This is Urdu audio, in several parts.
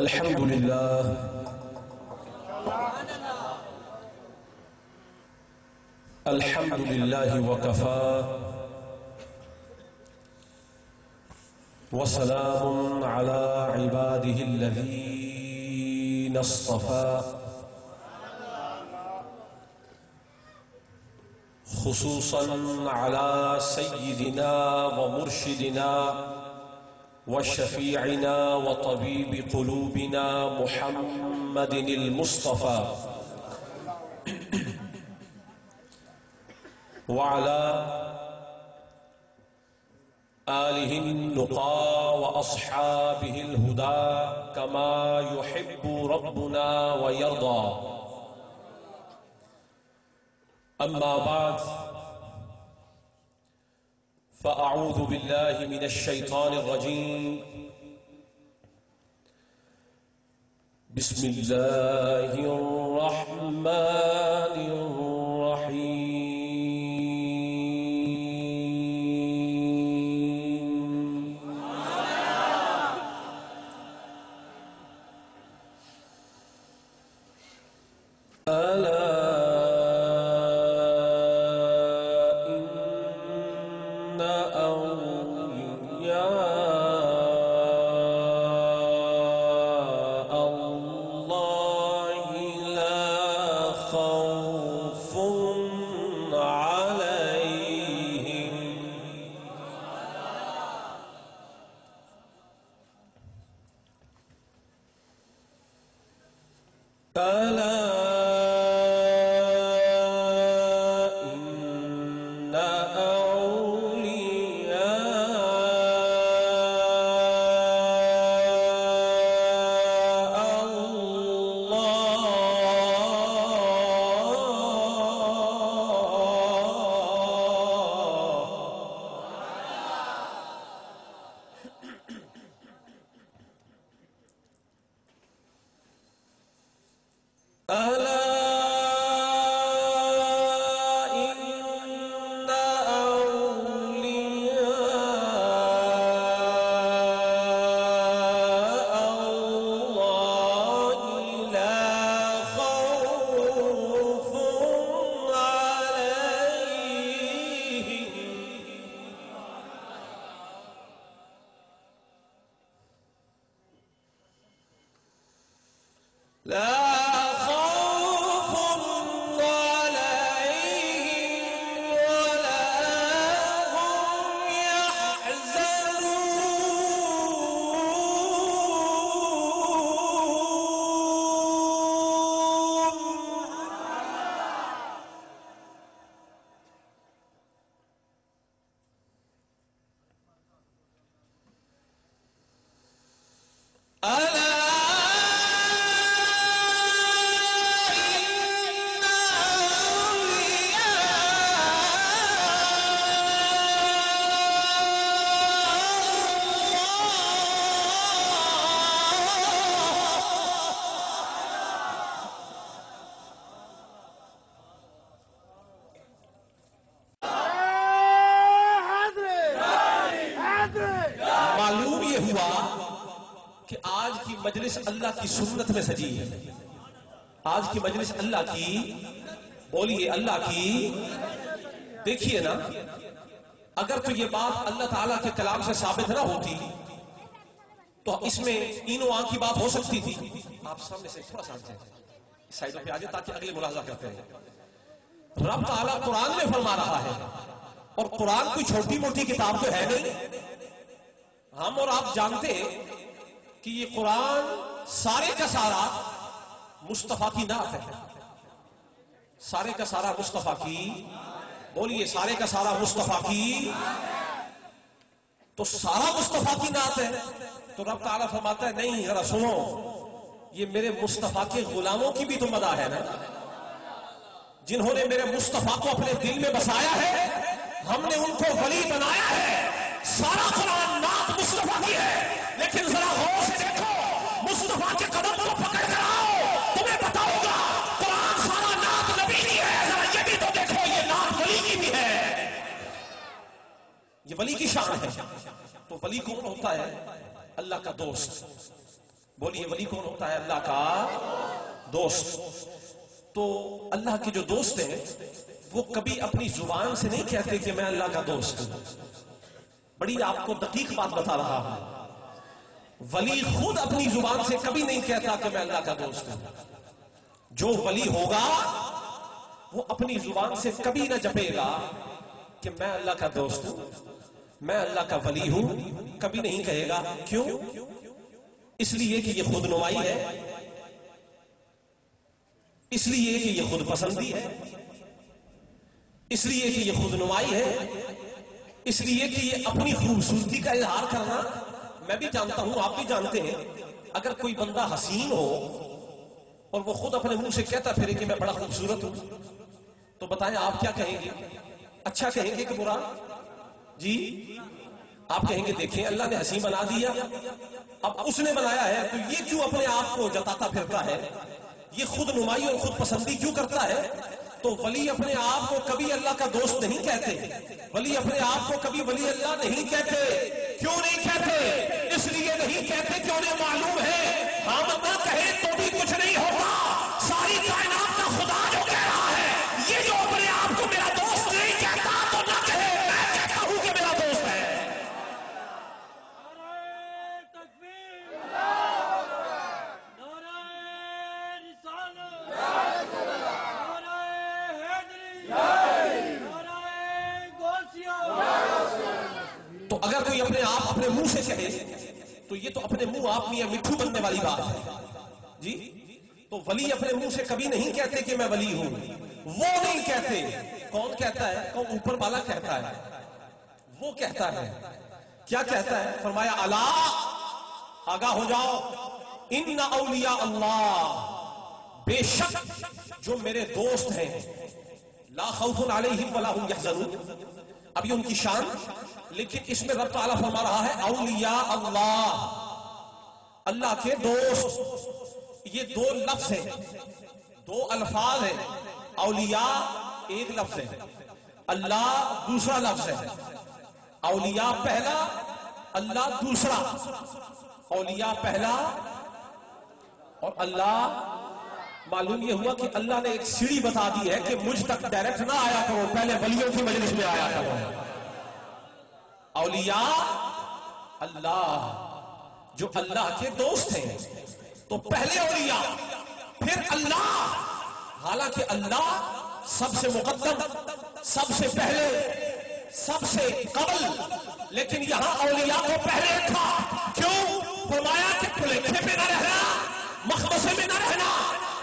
الحمد لله الحمد لله وكفى وسلام على عباده الذين اصطفى خصوصا على سيدنا ومرشدنا وشفيعنا وطبيب قلوبنا محمد المصطفى وعلى آله النقى وأصحابه الهدى كما يحب ربنا ويرضى. أما بعد فأعوذ بالله من الشيطان الرجيم. بسم الله الرحمن الرحيم. ألا مجلس اللہ کی سنت میں سجی ہے. آج کی مجلس اللہ کی، بولیے اللہ کی. دیکھیے نا، اگر تو یہ بات اللہ تعالیٰ کے کلام سے ثابت نہ ہوتی تو اس میں اینو آن کی بات ہو سکتی تھی. آپ سامنے سے تھوڑا سا سائڈوں پہ آ جائے تاکہ اگلے ملاحظہ کرتے ہیں. رب تعالیٰ قرآن میں فرما رہا ہے، اور قرآن کوئی چھوٹی موٹی کتاب تو ہے نہیں. ہم اور آپ جانتے کہ یہ قرآن سارے کا سارا مصطفیٰ کی نعت ہے. سارے کا سارا مصطفیٰ کی، بولیے سارے کا سارا مصطفیٰ کی. تو سارا مصطفیٰ کی نعت ہے. تو رب تعالیٰ فرماتا ہے نہیں، ذرا سنو، یہ میرے مصطفیٰ کے غلاموں کی بھی تو مدح ہے نا، جنہوں نے میرے مصطفیٰ کو اپنے دل میں بسایا ہے. ہم نے ان کو ولی بنایا ہے. سارا قرآن نعت مصطفیٰ کی ہے، لیکن ذرا غور سے دیکھو، مصطفیٰ کے قدم کو پکڑ کر آؤ، تمہیں بتاؤں گا قرآن سارا نعت نبی کی ہے. ذرا یہ بھی تو دیکھو، یہ نعت ولی کی بھی ہے. یہ ولی کی شان ہے. تو ولی کون ہوتا ہے؟ اللہ کا دوست. بولیے ولی کون ہوتا ہے؟ اللہ کا دوست. تو اللہ کے جو دوست ہیں وہ کبھی اپنی زبان سے نہیں کہتے کہ میں اللہ کا دوست ہوں. بڑی آپ کو دقیق بات بتا رہا ہوں. ولی خود اپنی زبان سے کبھی نہیں کہتا کہ میں اللہ کا دوست ہوں. جو ولی ہوگا وہ اپنی زبان سے کبھی نہ جپے گا کہ میں اللہ کا دوست ہوں، میں اللہ کا ولی ہوں. کبھی نہیں کہے گا. کیوں؟ اس لیے کہ یہ خود نمائی ہے، اس لیے کہ یہ خود پسندی ہے، اس لیے کہ یہ خود نمائی ہے، اس لیے کہ یہ اپنی خوبصورتی کا اظہار کرنا. میں بھی جانتا ہوں، آپ بھی جانتے ہیں، اگر کوئی بندہ حسین ہو اور وہ خود اپنے منہ سے کہتا پھرے کہ میں بڑا خوبصورت ہوں، تو بتائیں آپ کیا کہیں گے؟ اچھا کہیں گے کہ برا؟ جی آپ کہیں گے دیکھیں اللہ نے حسین بنا دیا، اب اس نے بنایا ہے تو یہ کیوں اپنے آپ کو جتاتا پھرتا ہے، یہ خود نمائی اور خود پسندی کیوں کرتا ہے؟ تو ولی اپنے آپ کو کبھی اللہ کا دوست نہیں کہتے، ولی اپنے آپ کو کبھی ولی اللہ نہیں کہتے. کیوں نہیں کہتے؟ اس لیے نہیں کہتے کہ انہیں معلوم ہے ہم نہ کہیں تو بھی کچھ نہیں ہوگا. ساری کائنات کا خدا جو کہہ رہا ہے، یہ جو اپنے آپ کو میرا دوست نہیں کہتا تو نہ کہے، میں کہتا ہوں کہ میرا دوست ہے. تو اگر کوئی اپنے آپ اپنے منہ سے کہے تو یہ تو اپنے منہ آپ میں مٹھو بننے والی بات ہے. جی تو ولی اپنے منہ سے کبھی نہیں کہتے کہ میں ولی ہوں، وہ نہیں کہتے. کون کہتا ہے؟ کون اوپر والا کہتا ہے. وہ کہتا ہے. کیا کہتا ہے؟ فرمایا الا آگاہ ہو جاؤ، ان اولیاء اللہ، بے شک جو میرے دوست ہیں، لا خوف علیہم ولا هم يحزنون. ابھی ان کی شان، لیکن اس میں رب تعالیٰ فرما رہا ہے اولیاء اللہ، اللہ کے دوست. یہ دو لفظ ہیں، دو الفاظ ہیں. اولیاء ایک لفظ ہے، اللہ دوسرا لفظ ہے. اولیاء پہلا، اللہ دوسرا. اولیاء پہلا اور اللہ. معلوم یہ ہوا کہ اللہ نے ایک سیڑھی بتا دی ہے کہ مجھ تک ڈائریکٹ نہ آیا کرو، پہلے ولیوں کی مجلس میں آیا کرو. اولیاء اللہ، جو اللہ کے دوست ہیں. تو پہلے اولیاء پھر اللہ. حالانکہ اللہ سب سے مقدم، سب سے پہلے، سب سے قبل، لیکن یہاں اولیاء کو پہلے تھا. کیوں؟ فرمایا کہ پلیٹے میں نہ رہنا، مخمصے میں نہ رہنا،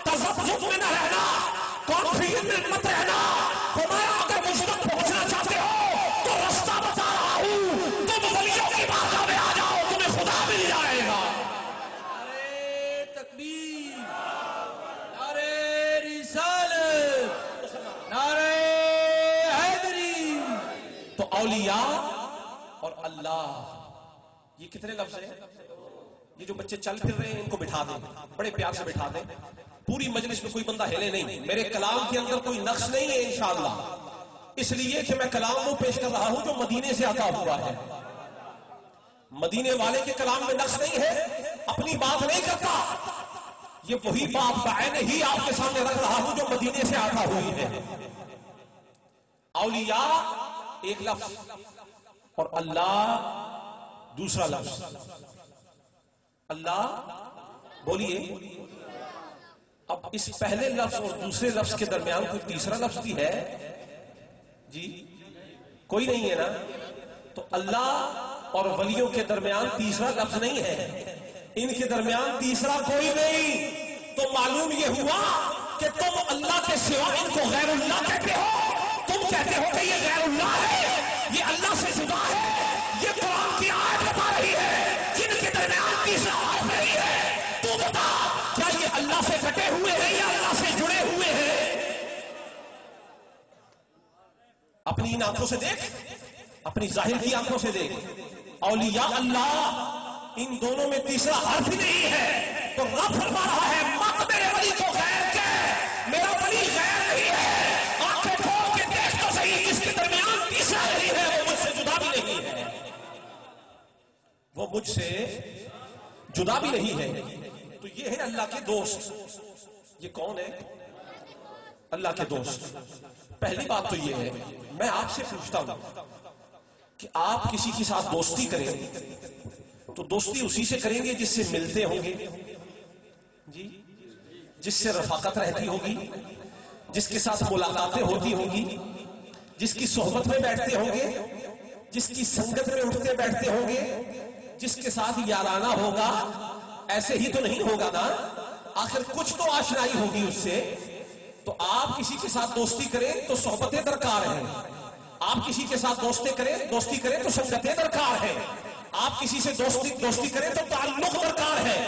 تذبذب میں نہ رہنا، کانفیوژن میں مت رہنا. فرمایا اگر مجھ تک پہنچنا چاہتے ہو تو راستہ بتا رہا ہوں، تم ولیوں کی بارگاہ میں آ جاؤ، تمہیں خدا مل جائے گا. نعرے تکبیر، نعرے رسالت، نعرے حیدری. تو اولیاء اور اللہ، یہ کتنے لفظ ہیں؟ یہ جو بچے چل پھر رہے ہیں ان کو بٹھا دیں، بڑے پیار سے بٹھا دیں. پوری مجلس میں کوئی بندہ ہلے نہیں. میرے کلام کے اندر کوئی نقص نہیں ہے انشاءاللہ، اس لیے کہ میں کلام وہ پیش کر رہا ہوں جو مدینے سے عطا ہوا ہے. مدینے والے کے کلام میں نقص نہیں ہے، اپنی بات نہیں کرتا. یہ وہی بات بعین ہی آپ کے سامنے رکھ رہا ہوں جو مدینے سے عطا ہوئی ہے. اولیاء ایک لفظ اور اللہ دوسرا لفظ. اللہ بولیے. اب اس پہلے لفظ اور دوسرے لفظ کے درمیان کوئی تیسرا لفظ بھی ہے؟ جی کوئی نہیں ہے نا. تو اللہ اور ولیوں کے درمیان تیسرا لفظ نہیں ہے، ان کے درمیان تیسرا کوئی نہیں. تو معلوم یہ ہوا کہ تم اللہ کے سوا ان کو غیر اللہ کہتے ہو. تم کہتے ہو کہ یہ غیر اللہ ہے، یہ اللہ سے جدا ہے. یہ قرآن کی آیت بتا رہی ہے جن کے درمیان تیسرا حرف نہیں ہے. تو بتا کیا یہ اللہ سے کٹے ہوئے ہیں یا اللہ سے جڑے ہوئے ہیں؟ اپنی ان آنکھوں سے دیکھ، اپنی ظاہر کی آنکھوں سے دیکھ. اولیاء اللہ، ان دونوں میں تیسرا حرف ہی نہیں ہے. تو رب فرما رہا ہے مت میرے ولی کو غیر کہہ، میرا ولی غیر نہیں ہے. آنکھیں کھول کے دیکھ تو صحیح، جس کے درمیان تیسرا نہیں ہے وہ مجھ سے جدا بھی نہیں ہے، وہ مجھ سے جدا بھی نہیں ہے. تو یہ ہے اللہ کے دوست. یہ کون ہے؟ اللہ کے دوست. پہلی بات تو یہ ہے، میں آپ سے پوچھتا ہوں کہ آپ کسی کے ساتھ دوستی کریں تو دوستی اسی سے کریں گے جس سے ملتے ہوں گے، جی، جس سے رفاقت رہتی ہوگی، جس کے ساتھ ملاقاتیں ہوتی ہوں گی، جس کی صحبت میں بیٹھتے ہوں گے، جس کی سنگت میں اٹھتے بیٹھتے ہوں گے، جس کے ساتھ یارانہ ہوگا. ایسے ہی تو نہیں ہوگا نا، آخر کچھ تو آشنائی ہوگی اس سے. تو آپ کسی کے ساتھ دوستی کریں تو صحبتیں درکار ہیں، آپ کسی کے ساتھ دوستی کریں تو سنگتیں درکار ہیں، آپ کسی سے دوستی کریں تو تعلق درکار ہے.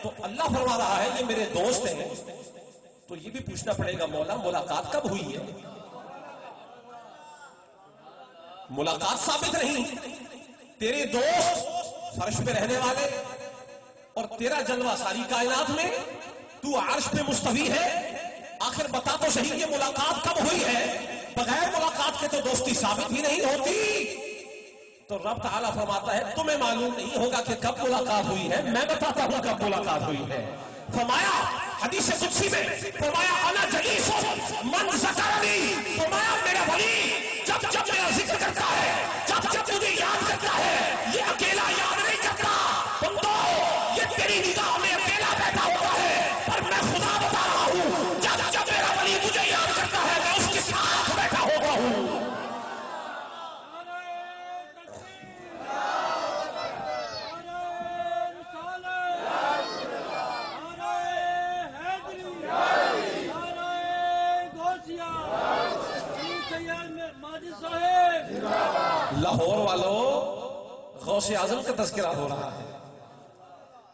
تو اللہ فرما رہا ہے یہ میرے دوست ہیں. تو یہ بھی پوچھنا پڑے گا مولا ملاقات کب ہوئی ہے؟ ملاقات ثابت نہیں. تیرے دوست فرش پہ رہنے والے اور تیرا جلوہ ساری کائنات میں، تو عرش پہ مستوی ہے. آخر بتا تو صحیح یہ ملاقات کب ہوئی ہے؟ بغیر ملاقات کے تو دوستی ثابت ہی نہیں ہوتی. تو رب تعالیٰ فرماتا ہے تمہیں معلوم نہیں ہوگا کہ کب ملاقات ہوئی ہے، میں بتاتا ہوں کب ملاقات ہوئی ہے. فرمایا حدیث قدسی میں، فرمایا انا جلیس من ذکرنی، فرمایا میرا ولی جب جب میرا ذکر کرتا ہے، جب جب مجھے یاد کرتا ہے، یہ اکیلا یاد نہیں کرتا بندو، یہ تیری نگاہ میں اکیلا بیٹھا ہوا ہے، پر میں خدا بتا رہا ہوں جب جب میرا ولی مجھے یاد کرتا ہے میں اس کے ساتھ بیٹھا ہوا ہوں. لاہور والوں غوث اعظم کا تذکرہ ہو رہا ہے،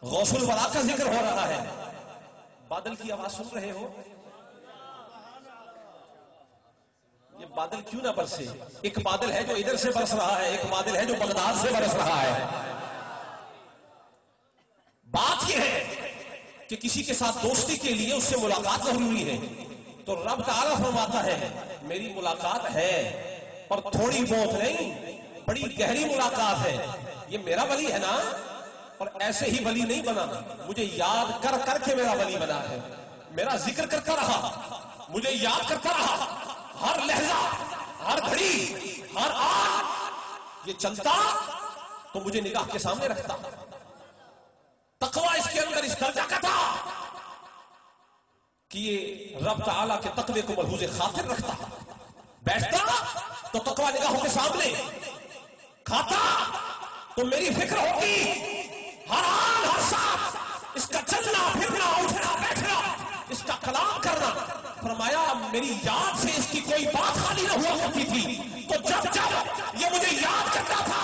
غوث الورا کا ذکر ہو رہا ہے. بادل کی آواز سن رہے ہو؟ یہ بادل کیوں نہ برسے؟ ایک بادل ہے جو ادھر سے برس رہا ہے، ایک بادل ہے جو بغداد سے برس رہا ہے. بات یہ ہے کہ کسی کے ساتھ دوستی کے لیے اس سے ملاقات ضروری ہے. تو رب تعالیٰ فرماتا ہے میری ملاقات ہے، اور تھوڑی بہت نہیں، بڑی گہری ملاقات ہے. یہ میرا ولی ہے نا، اور ایسے ہی ولی نہیں بنا، مجھے یاد کر کر کے میرا ولی بنا ہے. میرا ذکر کرتا رہا، مجھے یاد کرتا رہا، ہر لہجہ، ہر گھڑی، ہر آن یہ چلتا تو مجھے نگاہ کے سامنے رکھتا. تقوی اس کے اندر اس درجہ کا تھا کہ یہ رب تعالیٰ کے تقوی کو ملحوظ خاطر رکھتا. بیٹھتا تو تقوی نگاہوں کے سامنے، کھاتا تو میری فکر ہوتی ہر آن ہر ساتھ، اس کا چلنا پھرنا اٹھنا بیٹھنا، اس کا کلام کرنا. فرمایا میری یاد سے اس کی کوئی بات خالی نہ ہوا کرتی تھی. تو جب جب یہ مجھے یاد کرتا تھا،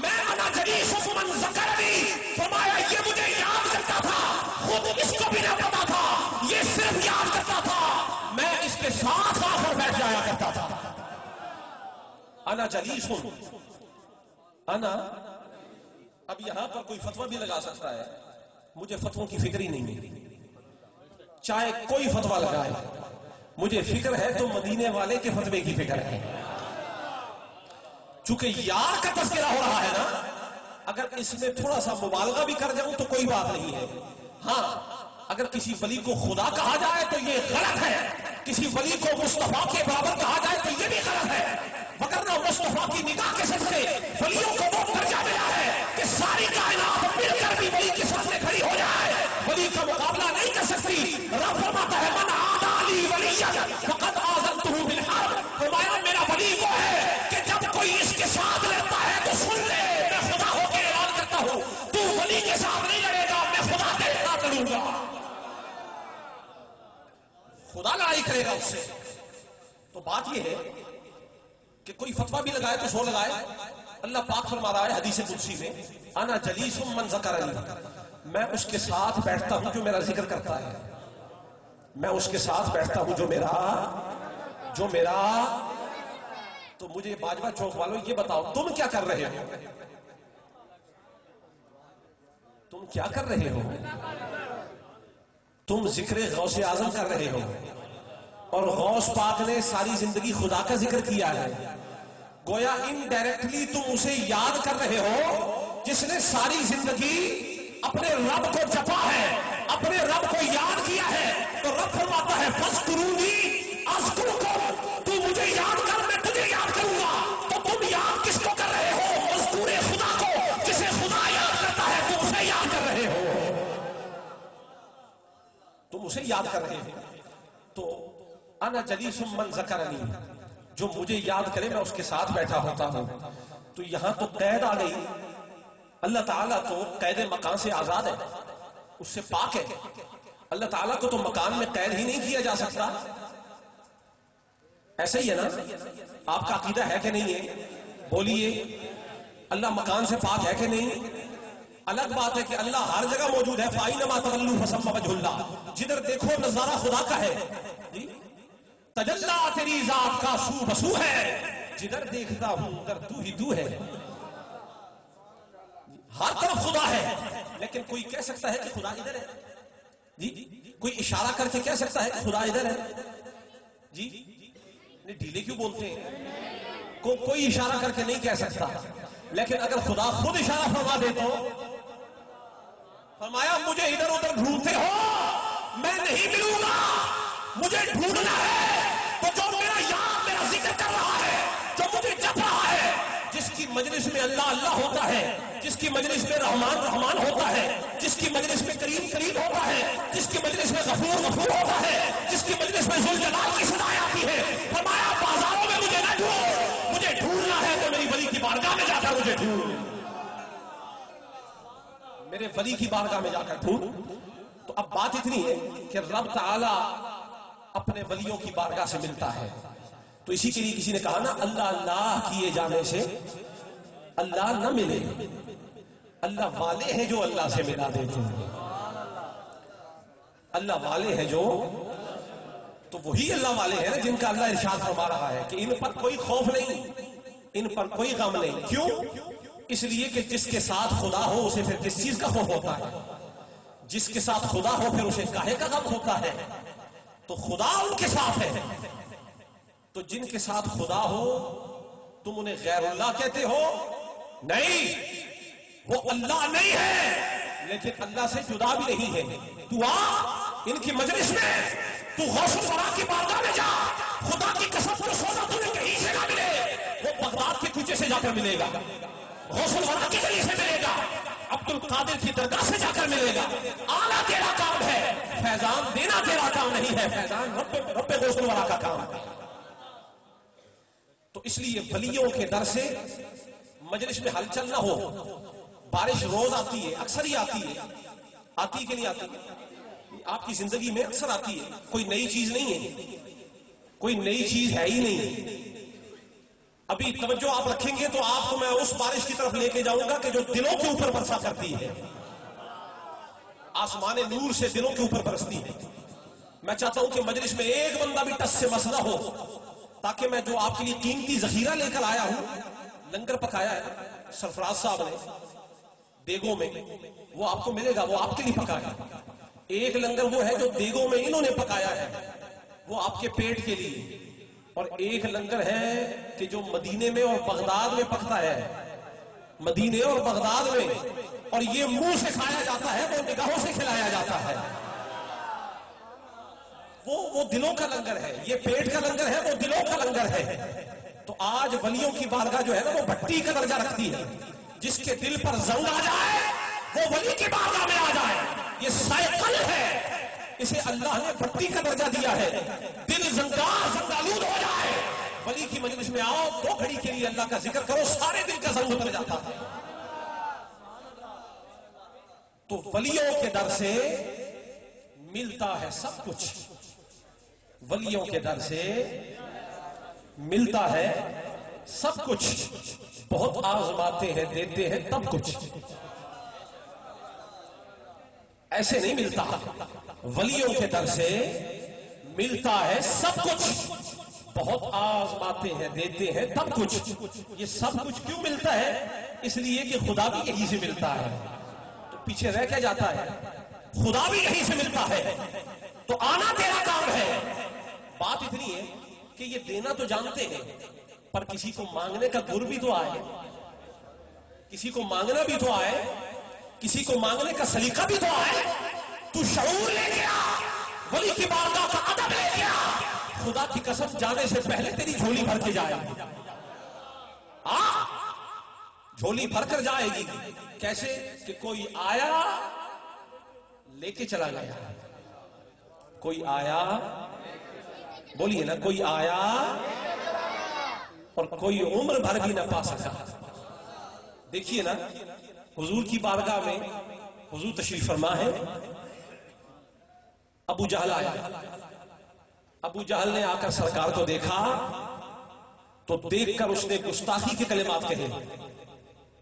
میں انا جلیس من ذکرنی، فرمایا یہ مجھے یاد کرتا تھا، خود اس کو بھی نہ پتا تھا، یہ صرف یاد کرتا تھا، میں اس کے ساتھ آ کر بیٹھ جایا کرتا تھا. انا جلیس انا. اب یہاں پر کوئی فتویٰ بھی لگا سکتا ہے، مجھے فتووں کی فکر ہی نہیں ہے. چاہے کوئی فتویٰ لگائے، مجھے فکر ہے تو مدینے والے کے فتوے کی فکر ہے. چونکہ یار کا تذکرہ ہو رہا ہے نا، اگر اس میں تھوڑا سا مبالغہ بھی کر جاؤں تو کوئی بات نہیں ہے. ہاں اگر کسی ولی کو خدا کہا جائے تو یہ غلط ہے، کسی ولی کو مصطفیٰ کے برابر کہا جائے تو یہ بھی غلط ہے. وگرنہ مصطفیٰ کی نگاہ کے صدقے ولیوں کو وہ درجہ ملا ہے کہ ساری کائنات مل کر بھی ولی کے سامنے کھڑی ہو جائے، ولی کا مقابلہ نہیں کر سکتی. رب فرماتا ہے من عادى لي وليا فقد آذنته بالحرب. فرمایا میرا ولی وہ ہے کہ جب کوئی اس کے ساتھ لڑتا ہے تو سن لے میں خدا ہو کے اعلان کرتا ہوں، تو ولی کے ساتھ نہیں لڑے گا، میں خدا کے ساتھ لڑوں گا. خدا لڑائی کرے گا اس سے. تو بات یہ ہے کہ کوئی فتویٰ بھی لگائے تو سو لگائے. اللہ پاک فرما رہا ہے حدیث قدسی میں انا جلیس من ذکرنی، میں اس کے ساتھ بیٹھتا ہوں جو میرا ذکر کرتا ہے، میں اس کے ساتھ بیٹھتا ہوں جو میرا. تو مجھے باجوہ چوک والوں یہ بتاؤ تم کیا کر رہے ہو؟ تم کیا کر رہے ہو؟ تم ذکر غوث اعظم کر رہے ہو، اور غوث پاک نے ساری زندگی خدا کا ذکر کیا ہے. گویا انڈائریکٹلی تم اسے یاد کر رہے ہو جس نے ساری زندگی اپنے رب کو جپا ہے. اپنے رب کو یاد کیا ہے تو رب فرماتا ہے فذکرونی اذکرکم، تو مجھے یاد کر میں تجھے یاد کروں گا. تو تم یاد کس کو کر رہے ہو؟ مذکور خدا کو. جسے خدا یاد کرتا ہے تم اسے یاد کر رہے ہو، تم اسے یاد کر رہے ہو. تو انا جلیس من ذکرنی، جو مجھے یاد کرے میں اس کے ساتھ بیٹھا ہوتا ہوں. تو یہاں تو قید آ گئی. اللہ تعالیٰ تو قید مکان سے آزاد ہے، اس سے پاک ہے. اللہ تعالیٰ کو تو مکان میں قید ہی نہیں کیا جا سکتا. ایسا ہی ہے نا؟ آپ کا عقیدہ ہے کہ نہیں ہے؟ بولیے. اللہ مکان سے پاک ہے کہ نہیں؟ الگ بات ہے کہ اللہ ہر جگہ موجود ہے. فَأَيْنَمَا تَوَلُّوا فَثَمَّ وَجْهُ اللَّهِ، جدھر دیکھو نظارہ خدا کا ہے. جی تجلی تیری ذات کا سو بسو ہے، جدھر دیکھتا ہوں ادھر تو ہی تو ہے. ہر طرف خدا ہے، لیکن کوئی کہہ سکتا ہے کہ خدا ادھر ہے؟ جی کوئی اشارہ کر کے کہہ سکتا ہے کہ خدا ادھر ہے؟ جی نہیں، ڈھیلے کیوں بولتے ہیں؟ کوئی اشارہ کر کے نہیں کہہ سکتا. لیکن اگر خدا خود اشارہ فرما دے تو فرمایا مجھے ادھر ادھر ڈھونڈتے ہو، میں نہیں ملوں گا، مجھے ڈھونڈنا ہے. تو جو میرا یاد میرا ذکر کر رہا ہے، جو مجھے جپ رہا ہے، جس کی مجلس میں اللہ اللہ ہوتا ہے، جس کی مجلس میں رحمان رحمان ہوتا ہے، جس کی مجلس میں کریم کریم ہوتا ہے، جس کی مجلس میں غفور غفور ہوتا ہے، جس کی مجلس میں ذوالجلال کی صدائیں آتی ہے، فرمایا بازاروں میں مجھے نہ ڈھونڈ، مجھے ڈھونڈنا ہے تو میری ولی کی بارگاہ میں جا کر مجھے ڈھونڈ، میرے ولی کی بارگاہ میں جا کر ڈھونڈ. تو اب بات اتنی ہے کہ رب تعالی اپنے ولیوں کی بارگاہ سے ملتا ہے. تو اسی کے لیے کسی نے کہا نا، اللہ اللہ کیے جانے سے اللہ نہ ملے، اللہ والے ہیں جو اللہ سے ملا دیتے ہیں. اللہ والے ہیں جو، تو وہی اللہ والے ہیں نا جن کا اللہ ارشاد فرما رہا ہے کہ ان پر کوئی خوف نہیں، ان پر کوئی غم نہیں. کیوں؟ اس لیے کہ جس کے ساتھ خدا ہو اسے پھر کس چیز کا خوف ہوتا ہے؟ جس کے ساتھ خدا ہو پھر اسے کاہے کا غم ہوتا ہے؟ تو خدا ان کے ساتھ ہے. تو جن کے ساتھ خدا ہو تم انہیں غیر اللہ کہتے ہو؟ نہیں، وہ اللہ نہیں ہے لیکن اللہ سے جدا بھی نہیں ہے. تو آ ان کی مجلس میں، تو غوث الورا کی بارگاہ میں جا. خدا کی قسم کو سونا تمہیں کہیں سے نہ ملے، وہ بغداد کے کوچے سے جا کر ملے گا، غوث الورا کے گلی سے ملے گا، عبد القادر کی درگاہ سے جا کر ملے گا. آنا تیرا کام ہے، فیضان دینا تیرا کام نہیں ہے، فیضان رب غوث الورا کا کام ہے. تو اس لیے ولیوں کے در سے مجلس میں ہلچل نہ ہو. بارش روز آتی ہے، اکثر ہی آتی ہے، آتی کہ نہیں آتی؟ آپ کی زندگی میں اکثر آتی ہے، کوئی نئی چیز نہیں ہے، کوئی نئی چیز ہے ہی نہیں. ابھی توجہ آپ رکھیں گے تو آپ کو میں اس بارش کی طرف لے کے جاؤں گا کہ جو دلوں کے اوپر برسا کرتی ہے، آسمان نور سے دلوں کے اوپر برستی ہے. میں چاہتا ہوں کہ مجلس میں ایک بندہ بھی ٹس سے مس نہ ہو، تاکہ میں جو آپ کے لیے قیمتی ذخیرہ لے کر آیا ہوں، لنگر پکایا ہے سرفراز صاحب نے دیگوں میں، وہ آپ کو ملے گا، وہ آپ کے لیے پکایا. ایک لنگر وہ ہے جو دیگوں میں انہوں نے پکایا ہے، وہ آپ کے پیٹ کے لیے. اور ایک لنگر ہے کہ جو مدینے میں اور بغداد میں پکتا ہے، مدینے اور بغداد میں، اور یہ منہ سے کھایا جاتا ہے، وہ نگاہوں سے کھلایا جاتا ہے. وہ دلوں کا لنگر ہے. یہ پیٹ کا لنگر ہے، وہ دلوں کا لنگر ہے. تو آج ولیوں کی بارگاہ جو ہے نا، وہ بھٹی کا درجہ رکھتی ہے. جس کے دل پر زنگ آ جائے وہ ولی کی بارگاہ میں آ جائے. یہ سائیکل ہے، اسے اللہ نے بھٹی کا درجہ دیا ہے. دل زنگار زنگالود ہو جائے، ولی کی مجلس میں آؤ، 2 گھڑی کے لیے اللہ کا ذکر کرو، سارے دل کا زنگ اتر جاتا ہے. تو ولیوں کے در سے ملتا ہے سب کچھ، ولیوں کے در سے ملتا ہے سب کچھ. بہت آزماتے ہیں دیتے ہیں تب کچھ، ایسے نہیں ملتا. ولیوں کے در سے ملتا ہے سب کچھ، بہت آزماتے ہیں دیتے ہیں تب کچھ. یہ سب کچھ کیوں ملتا ہے؟ اس لیے کہ خدا بھی یہیں سے ملتا ہے. تو پیچھے رہ کیا جاتا ہے؟ خدا بھی یہیں سے ملتا ہے. تو آنا تیرا کام ہے. بات اتنی ہے کہ یہ دینا تو جانتے ہیں، پر کسی کو مانگنے کا گر بھی تو آئے، کسی کو مانگنا بھی تو آئے، کسی کو مانگنے کا سلیقہ بھی تو آئے. تو شعور لے گیا، ولی کی بارگاہ کا ادب لے گیا، خدا کی قسم جانے سے پہلے تیری جھولی بھر کے جائے گی. جھولی بھر کر جائے گی. کیسے؟ کہ کوئی آیا لے کے چلا گیا، کوئی آیا، بولیے نا، کوئی آیا اور کوئی عمر بھر بھی نہ پا سکا. دیکھیے نا، حضور کی بارگاہ میں حضور تشریف فرما ہے. ابو جہل آیا. ابو جہل نے آ کر سرکار کو دیکھا تو دیکھ کر اس نے گستاخی کے کلمات کہے،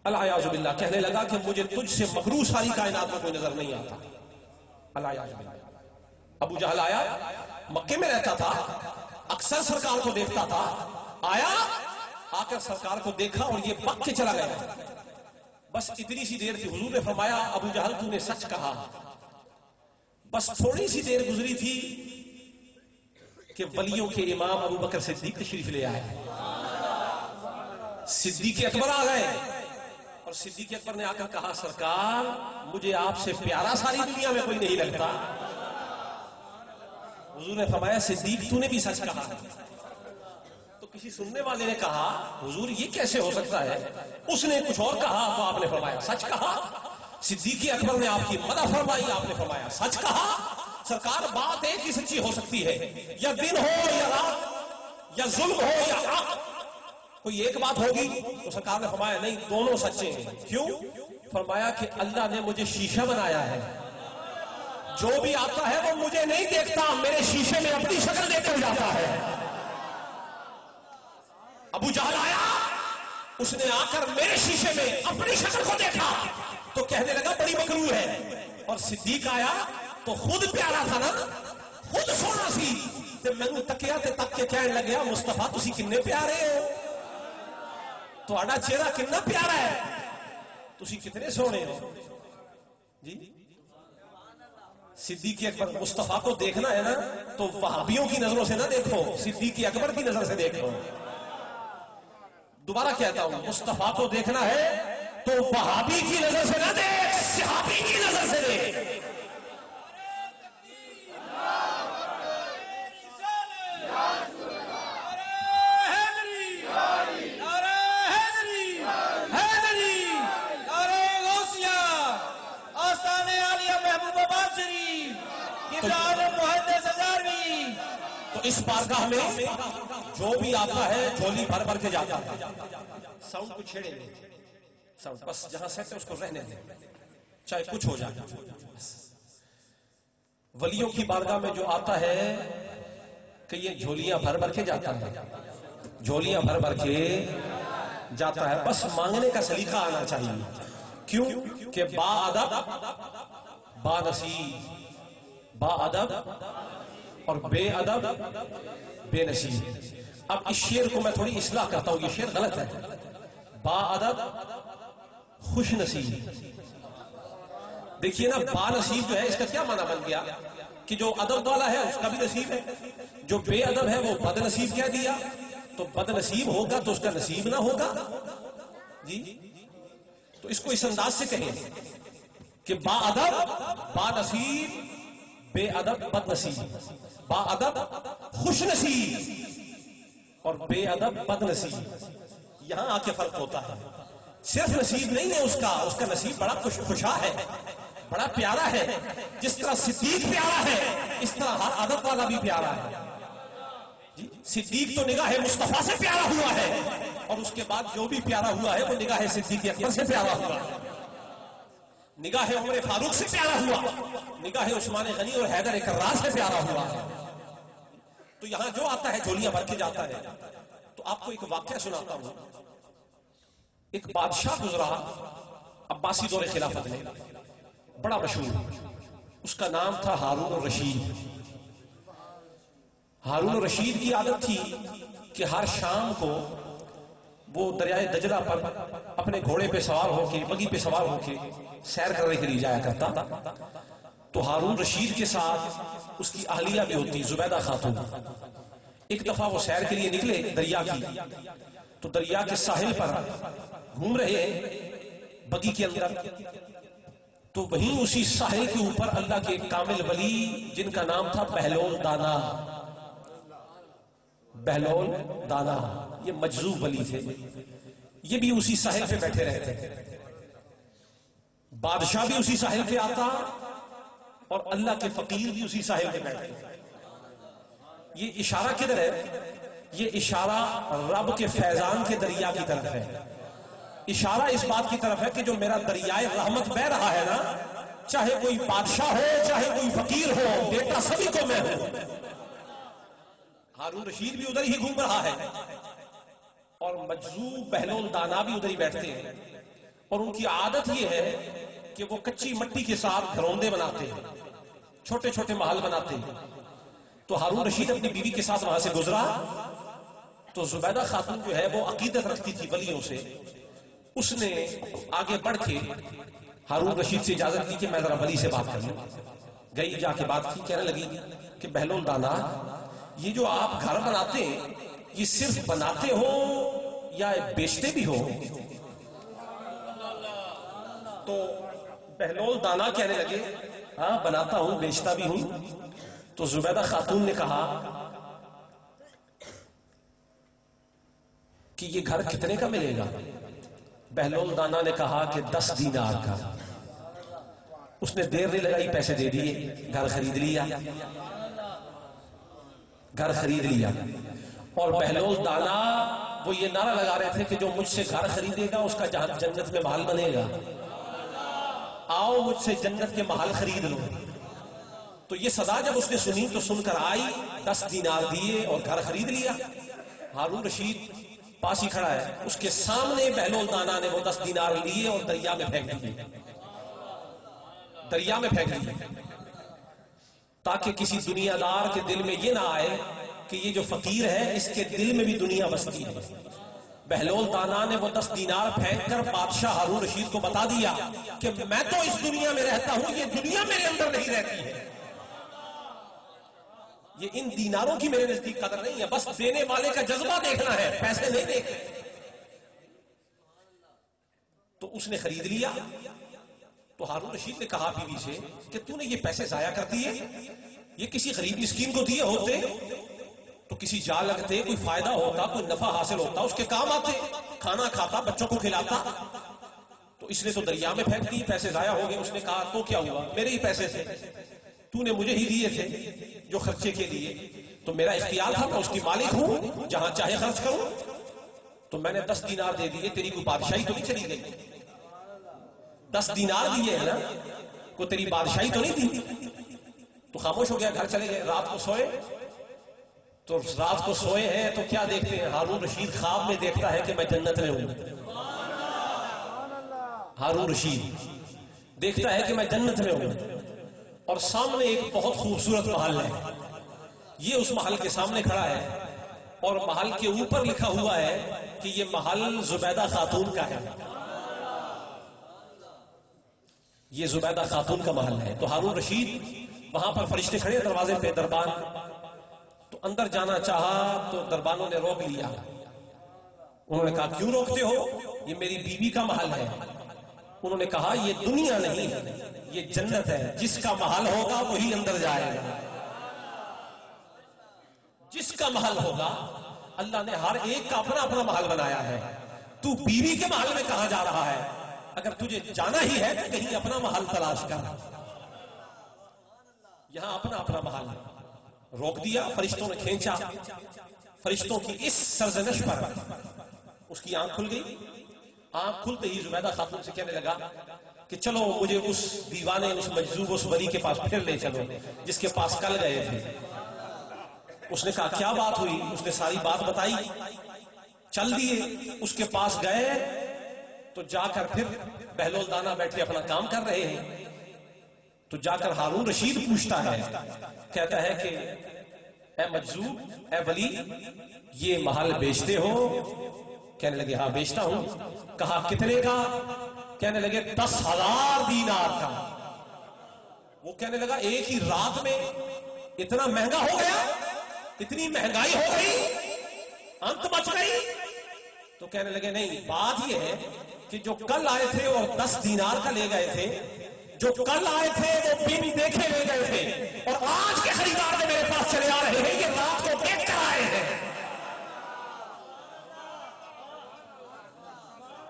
العیاذ باللہ، کہنے لگا کہ مجھے تجھ سے مغرور ساری کائنات میں کوئی نظر نہیں آتا. العیاذ باللہ. ابو جہل آیا، مکے میں رہتا تھا، اکثر سرکار کو دیکھتا تھا. آیا، آ کر سرکار کو دیکھا اور یہ بک کے چلا گیا. بس اتنی سی دیر تھی. حضور نے فرمایا، ابو جہل تو نے سچ کہا. بس تھوڑی سی دیر گزری تھی کہ ولیوں کے امام ابو بکر صدیق تشریف لے آئے. صدیق اکبر آ گئے اور صدیق اکبر نے آ کر کہا، سرکار مجھے آپ سے پیارا ساری دنیا میں کوئی نہیں لگتا. حضور نے فرمایا، صدیق تو نے بھی سچ کہا. تو کسی سننے والے نے کہا، حضور یہ کیسے ہو سکتا ہے؟ اس نے کچھ اور کہا تو آپ نے فرمایا سچ کہا. صدیق اکبر نے آپ کی مدح فرمائی، آپ نے فرمایا سچ کہا. سرکار بات ایک ہی سچی ہو سکتی ہے، یا دن ہو یا رات، یا ظلم ہو یا حق، کوئی ایک بات ہوگی. تو سرکار نے فرمایا نہیں، دونوں سچے ہیں. کیوں؟ فرمایا کہ اللہ نے مجھے شیشہ بنایا ہے، جو بھی آتا ہے وہ مجھے نہیں دیکھتا، میرے شیشے میں اپنی شکل دیکھ کر جاتا ہے. ابو جہل آیا، اس نے آ کر میرے شیشے میں اپنی شکل کو دیکھا تو کہنے لگا بڑی مکروہ ہے. اور صدیق آیا تو خود پیارا تھا نا، خود سونا سی، تے مینوں تکیا تے تک کے کہنے لگیا، مصطفیٰ تسی کنے پیارے ہو، تہاڈا چہرہ کتنا پیارا ہے، تسی کتنے سونے ہو. جی صدیق اکبر، مصطفیٰ کو دیکھنا ہے نا تو وہابیوں کی نظروں سے نہ دیکھو، صدیق اکبر کی نظر سے دیکھو. دوبارہ کہتا ہوں، مصطفیٰ کو دیکھنا ہے تو وہابی کی نظر سے نہ دیکھ، صحابی کی نظر سے دیکھ. تو اس بارگاہ میں جو بھی آتا ہے جھولی بھر بھر کے جاتا ہے. ساؤنڈ کو چھیڑے گے، ساؤنڈ بس جہاں سیٹ ہے اس کو رہنے دیں، چاہے کچھ ہو جائے. ولیوں کی بارگاہ میں جو آتا ہے کہ یہ جھولیاں بھر بھر کے جاتا ہے، جھولیاں بھر بھر کے جاتا ہے. بس مانگنے کا سلیقہ آنا چاہیے. کیوں کہ با ادب با نصیب، با ادب اور بے ادب بے نصیب. اب اس شعر کو میں تھوڑی اصلاح کرتا ہوں، یہ شعر غلط ہے. با ادب خوش نصیب. دیکھیے نا، با نصیب جو ہے اس کا کیا معنی بن گیا کہ جو ادب والا ہے اس کا بھی نصیب ہے، جو بے ادب ہے وہ بد نصیب کہہ دیا. تو بد نصیب ہوگا تو اس کا نصیب نہ ہوگا. جی تو اس کو اس انداز سے کہیں کہ با ادب با نصیب، بے ادب بد نصیب. با ادب خوش نصیب اور بے ادب بد نصیب. یہاں آ کے فرق ہوتا ہے. صرف نصیب نہیں ہے اس کا نصیب بڑا خوشا ہے، بڑا پیارا ہے. جس طرح صدیق پیارا ہے اس طرح ہر ادب والا بھی پیارا ہے. جی صدیق تو نگاہ مصطفیٰ سے پیارا ہوا ہے، اور اس کے بعد جو بھی پیارا ہوا ہے وہ نگاہ صدیق اکبر سے پیارا ہوا ہے، نگاہ عمر فاروق سے پیارا ہوا، نگاہ عثمان غنی اور حیدر کرار سے پیارا ہوا. تو یہاں جو آتا ہے جھولیاں بھر کے جاتا ہے. تو آپ کو ایک واقعہ سناتا ہوں. ایک بادشاہ گزرا عباسی دور خلافت میں، بڑا مشہور. اس کا نام تھا ہارون الرشید. ہارون الرشید کی عادت تھی کہ ہر شام کو وہ دریائے دجلہ پر اپنے گھوڑے پہ سوار ہو کے، بگی پہ سوار ہو کے سیر کرنے کے لیے جایا کرتا تھا. تو ہارون رشید کے ساتھ اس کی اہلیہ بھی ہوتی، زبیدہ خاتون. ایک دفعہ وہ سیر کے لیے نکلے دریا کی، تو دریا کے ساحل پر گھوم رہے بگی کے اندر. تو وہیں اسی ساحل کے اوپر اللہ کے ایک کامل ولی جن کا نام تھا بہلول دانا، بہلول دانا، یہ مجذوب ولی تھے، یہ بھی اسی ساحل پہ بیٹھے رہتے، بادشاہ بھی اسی ساحل پہ آتا اور اللہ کے فقیر بھی اسی ساحل پہ بیٹھتے۔ یہ اشارہ کدھر ہے؟ یہ اشارہ رب کے فیضان کے دریا کی طرف ہے، اشارہ اس بات کی طرف ہے کہ جو میرا دریائے رحمت بہ رہا ہے نا، چاہے کوئی بادشاہ ہو چاہے کوئی فقیر ہو، دیتا سبھی کو میں ہوں۔ ہارون رشید بھی ادھر ہی گھوم رہا ہے اور مجذوب بہلول دانا بھی ادھر ہی بیٹھتے ہیں، اور ان کی عادت یہ ہے کہ وہ کچی مٹی کے ساتھ گھروندے بناتے ہیں، چھوٹے چھوٹے محل بناتے ہیں۔ تو ہارون رشید اپنی بیوی کے ساتھ وہاں سے گزرا تو زبیدہ خاتون جو ہے وہ عقیدت رکھتی تھی ولیوں سے، اس نے آگے بڑھ کے ہارون رشید سے اجازت دی کہ میں ذرا ولی سے بات کر لوں۔ گئی، جا کے بات کی، کہنے لگی کہ بہلول دانا، یہ جو آپ گھر بناتے ہیں یہ صرف بناتے ہو یا بیچتے بھی ہو؟ تو بہلول دانا کہنے لگے ہاں بناتا ہوں بیچتا بھی ہوں۔ تو زبیدہ خاتون نے کہا کہ یہ گھر کتنے کا ملے گا؟ بہلول دانا نے کہا کہ 10 دینار کا۔ اس نے دیر نہیں لگائی، پیسے دے دیے، گھر خرید لیا، گھر خرید لیا۔ اور بہلول دانا وہ یہ نعرہ لگا رہے تھے کہ جو مجھ سے گھر خریدے گا اس کا جنت میں محل بنے گا، آؤ مجھ سے جنت کے محل خرید لو۔ تو یہ صدا جب اس نے سنی تو سن کر آئی، 10 دینار دیے اور گھر خرید لیا۔ ہارون رشید پاس ہی کھڑا ہے، اس کے سامنے بہلول دانا نے وہ 10 دینار لیے اور دریا میں پھینک دیے، دریا میں پھینک دیے، تاکہ کسی دنیا دار کے دل میں یہ نہ آئے کہ یہ جو فقیر ہے اس کے دل میں بھی دنیا بستی ہے۔ بہلول دانا نے وہ 10 دینار پھینک کر بادشاہ ہارون رشید کو بتا دیا کہ میں تو اس دنیا میں رہتا ہوں، یہ دنیا میرے اندر نہیں رہتی ہے، یہ ان دیناروں کی میرے نزدیک قدر نہیں ہے، بس دینے والے کا جذبہ دیکھنا ہے، پیسے نہیں دیکھنے۔ تو اس نے خرید لیا۔ تو ہارون رشید نے کہا بیوی سے کہ تو نے یہ پیسے ضائع کر دیے، یہ کسی غریب مسکین کو دیے ہوتے تو کسی جا لگتے، کوئی فائدہ ہوتا، کوئی نفع حاصل ہوتا، اس کے کام آتے، کھانا کھاتا، بچوں کو کھلاتا۔ تو اس نے تو دریا میں پھینک دی، پیسے ضائع ہو گئے۔ اس نے کہا تو کیا ہوا، میرے ہی پیسے تھے، تو نے مجھے ہی دیے تھے جو خرچے کے لیے، تو میرا اختیار تھا، میں اس کی مالک ہوں، جہاں چاہے خرچ کروں۔ تو میں نے 10 دینار دے دیے، تیری کوئی بادشاہی تو نہیں چلی گئی؟ 10 دینار دیے ہیں نا، کو تیری بادشاہی تو نہیں دی؟ تو خاموش ہو گیا، گھر چلے گئے۔ رات کو سوئے تو رات کو سوئے ہیں تو کیا دیکھتے ہیں؟ ہارون رشید خواب میں دیکھتا ہے کہ میں جنت میں ہوں۔ ہارون رشید دیکھتا ہے کہ میں جنت میں ہوں اور سامنے ایک بہت خوبصورت محل ہے، یہ اس محل کے سامنے کھڑا ہے اور محل کے اوپر لکھا ہوا ہے کہ یہ محل زبیدہ خاتون کا ہے، یہ زبیدہ خاتون کا محل ہے۔ تو ہارون رشید وہاں پر فرشتے کھڑے دروازے پہ، دربان، تو اندر جانا چاہا تو دربانوں نے روک لیا۔ انہوں نے کہا کیوں روکتے ہو، یہ میری بیوی کا محل ہے۔ انہوں نے کہا یہ دنیا نہیں ہے، یہ جنت ہے، جس کا محل ہوگا وہی اندر جائے گا، جس کا محل ہوگا۔ اللہ نے ہر ایک کا اپنا اپنا محل بنایا ہے۔ تو بیوی کے محل میں کہاں جا رہا ہے؟ اگر تجھے جانا ہی ہے تو کہیں اپنا محل تلاش کر، یہاں اپنا اپنا محل۔ روک دیا، فرشتوں نے کھینچا، فرشتوں کی اس سرزنش پر اس کی آنکھ کھل گئی۔ آنکھ کھلتے ہی زبیدہ خاتون سے کہنے لگا کہ چلو مجھے اس دیوانے، اس مجذوب، اس ولی کے پاس پھر لے چلو جس کے پاس کل گئے تھے۔ اس نے کہا کیا بات ہوئی؟ اس نے ساری بات بتائی، چل دیے، اس کے پاس گئے تو جا کر پھر بہلول دانا بیٹھے اپنا کام کر رہے ہیں۔ تو جا کر ہارون رشید پوچھتا ہے، کہتا ہے کہ اے مجذوب، اے ولی، یہ محل بیچتے ہو؟ کہنے لگے ہاں بیچتا ہوں۔ کہا کتنے کا؟ کہنے لگے 10,000 دینار کا۔ وہ کہنے لگا ایک ہی رات میں اتنا مہنگا ہو گیا، اتنی مہنگائی ہو گئی، انت مچ گئی؟ تو کہنے لگے نہیں، بات یہ ہے کہ جو کل آئے تھے اور 10 دینار کا لے گئے تھے، جو کل آئے تھے وہ بن دیکھے لے گئے تھے، اور آج کے خریدار جو میرے پاس چلے آ رہے ہیں یہ رات کو دیکھ کر آئے ہیں.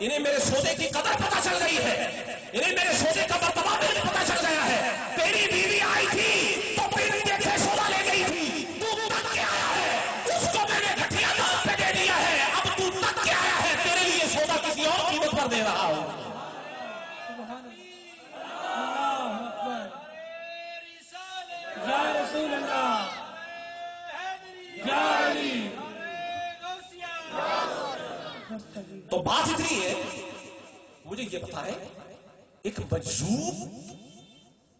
انہیں میرے سودے کی قدر پتہ چل گئی ہے، انہیں میرے سودے کا مرتبہ پتہ چل گیا ہے. تیری بیوی آئی تھی تو بن دیکھے سودا لے گئی تھی، تو تک کے آیا ہے، اس کو میں نے گھٹیا دام پہ دے دیا ہے، اب تو تک کے آیا ہے، تیرے لیے سودا کسی اور قیمت پر دے رہا ہوں. یا رسول اللہ، یا علی. تو بات اتنی ہے، مجھے یہ بتائیں ایک مجذوب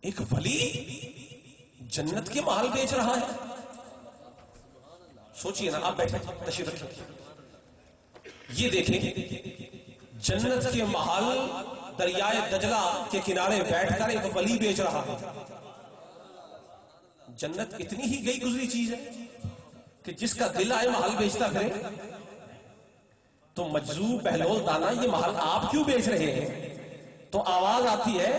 ایک ولی جنت کے محل بیچ رہا ہے. سوچئے نا، آپ بیٹھے تشریف رکھیں، یہ دیکھیں جنت کے محل دریائے دجلہ کے کنارے بیٹھ کر ایک ولی بیچ رہا ہے. جنت اتنی ہی گئی گزری چیز ہے کہ جس کا دل آئے محل بیچتا پھرے. تو مجذوب بہلول دانا یہ محل آپ کیوں بیچ رہے ہیں؟ تو آواز آتی ہے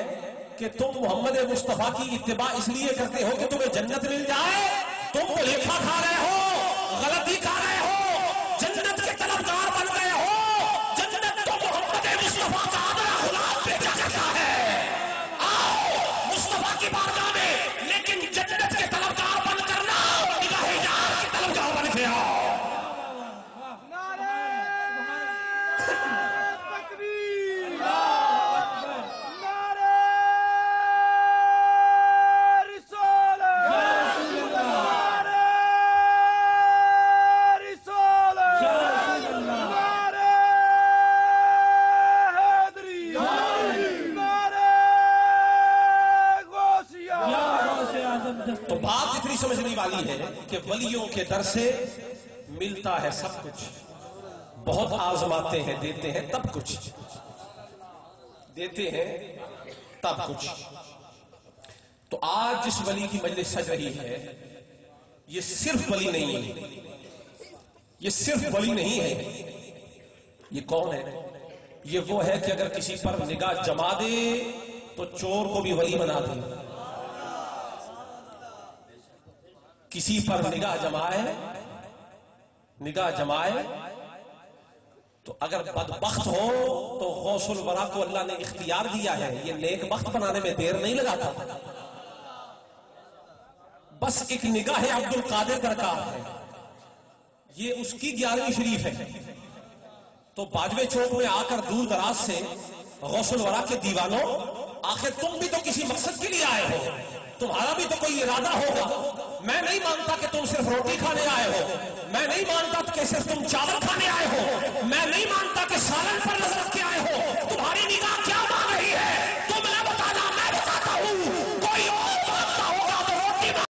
کہ تم محمد مصطفیٰ کی اتباع اس لیے کرتے ہو کہ تمہیں جنت مل جائے. تم کو لکھا کھا رہے ہو، غلطی کھا رہے ہو، جنت کے طلبگار بن گئے ہو. جنت تو محمد مصطفیٰ کا آدھا غلام بیچا کرتا ہے. آؤ مصطفیٰ کی بارگاہ میں، لیکن جنت کے طلبگار بن کر نہ آؤ، نگاہ یار کے طلبگار بن کے آؤ. تو بات اتنی سمجھنے والی ہے کہ ولیوں کے در سے ملتا ہے سب کچھ. بہت آزماتے ہیں، دیتے ہیں تب کچھ، دیتے ہیں تب کچھ. تو آج جس ولی کی مجلس سج رہی ہے یہ صرف ولی نہیں ہے، یہ صرف ولی نہیں ہے. یہ کون ہے؟ یہ وہ ہے کہ اگر کسی پر نگاہ جما دے تو چور کو بھی ولی بنا دے. کسی پر نگاہ جمائے تو اگر بدبخت ہو تو غوث الورا کو اللہ نے اختیار دیا ہے، یہ نیک بخت بنانے میں دیر نہیں لگاتا. بس ایک نگاہ عبد القادر درکار ہے، یہ اس کی 11ویں شریف ہے. تو باجوے چوک میں آ کر دور دراز سے غوث الورا کے دیوانوں، آخر تم بھی تو کسی مقصد کے لیے آئے ہو، تمہارا بھی تو کوئی ارادہ ہوگا. میں نہیں مانتا کہ تم صرف روٹی کھانے آئے ہو، میں نہیں مانتا کہ صرف تم چاول کھانے آئے ہو، میں نہیں مانتا کہ سالن پر